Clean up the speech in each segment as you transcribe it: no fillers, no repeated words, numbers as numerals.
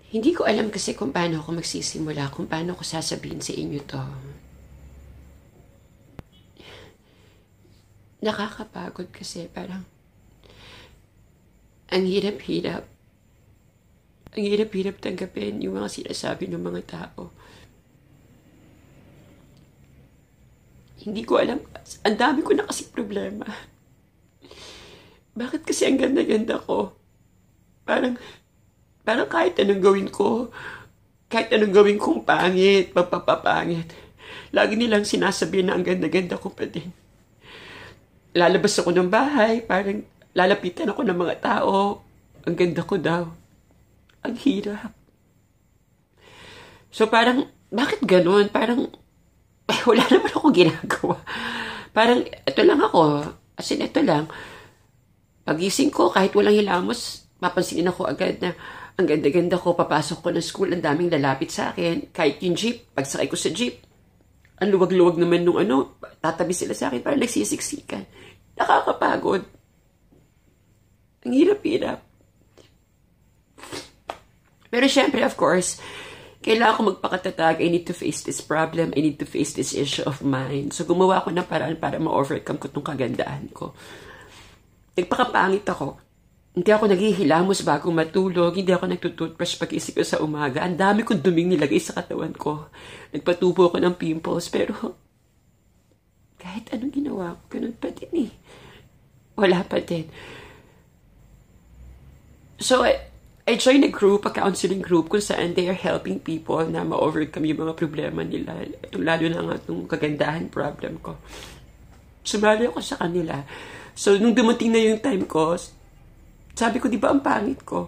Hindi ko alam kasi kung paano ako magsisimula, kung paano ko sasabihin sa inyo to. Nakakapagod kasi parang ang hirap-hirap. Ang hirap-hirap tanggapin yung mga sinasabi ng mga tao. Hindi ko alam. Ang dami ko na kasi problema. Bakit kasi ang ganda-ganda ko? Parang kahit anong gawin ko, kahit anong gawin kong pangit, papapapangit, lagi nilang sinasabi na ang ganda-ganda ko pa din. Lalabas ako ng bahay, parang lalapitan ako ng mga tao, ang ganda ko daw. Ang hirap. So parang, bakit ganun? Parang, wala naman ako ginagawa. Parang, ito lang ako. As in, ito lang. Pagising ko, kahit walang hilamos, papansinin ako agad na ang ganda-ganda ko, papasok ko ng school, ang daming lalapit sa akin. Kahit yung jeep, pagsakay ko sa jeep, ang luwag-luwag naman nung tatabi sila sa akin, parang nagsisiksikan. Nakakapagod. Ang hirap-hirap. Pero syempre, of course, kailangan ko magpakatatag. I need to face this problem. I need to face this issue of mine. So, gumawa ko ng paraan para ma-overcome ko itong kagandaan ko. Nagpakapangit ako. Hindi ako naghihilamos bago matulog. Hindi ako nagtutoothbrush pag-isip ko sa umaga. Ang dami kong duming nilagay sa katawan ko. Nagpatubo ko ng pimples. Pero, kahit anong ginawa ko, ganun pa din eh. Wala pa din. So, I joined a group, a counseling group, kung saan they are helping people na ma-overcome yung mga problema nila. Lalo na nga itong kagandahan problem ko. Sumali ako sa kanila. So, nung dumating na yung time ko, sabi ko, di ba ang pangit ko?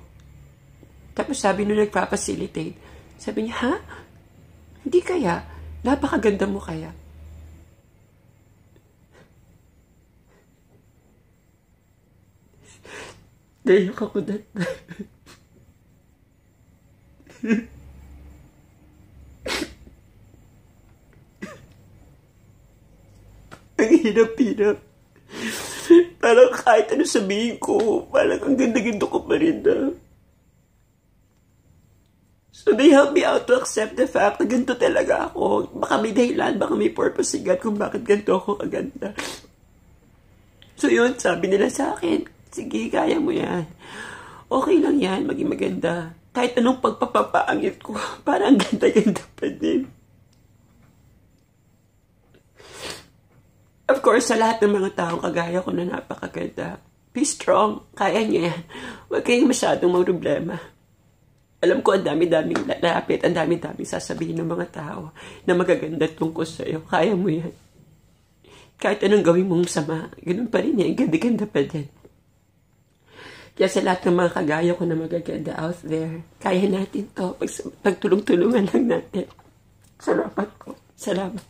Tapos sabi nung nagpa-facilitate, sabi niya, ha? Hindi kaya? Napakaganda mo kaya? Naiyak ako that time. Ang hirap-hirap. Parang kahit ano sabihin ko, parang ang ganda-ganda ko pa rin na. So they help me out to accept the fact na ganito talaga ako. Baka may dahilan, baka may purpose si God kung bakit ganito ako kaganda. So yun, sabi nila sa akin, sige, kaya mo yan. Okay lang yan, maging maganda. Kahit anong pagpapapangit ko, parang ganda-ganda pa din. Of course, sa lahat ng mga taong kagaya ko na napakaganda, be strong, kaya niyo yan. Huwag kayong masyadong problema. Alam ko, ang dami-daming lalapit, ang dami-daming sasabihin ng mga tao na magaganda tungkol sa'yo. Kaya mo yan. Kahit anong gawin mong sama, ganun pa rin yan, ganda-ganda pa din. Kaya sa lahat ng mga kagaya ko na magaganda out there, kaya natin to. Pagtulong-tulungan lang natin. Salamat po. Salamat.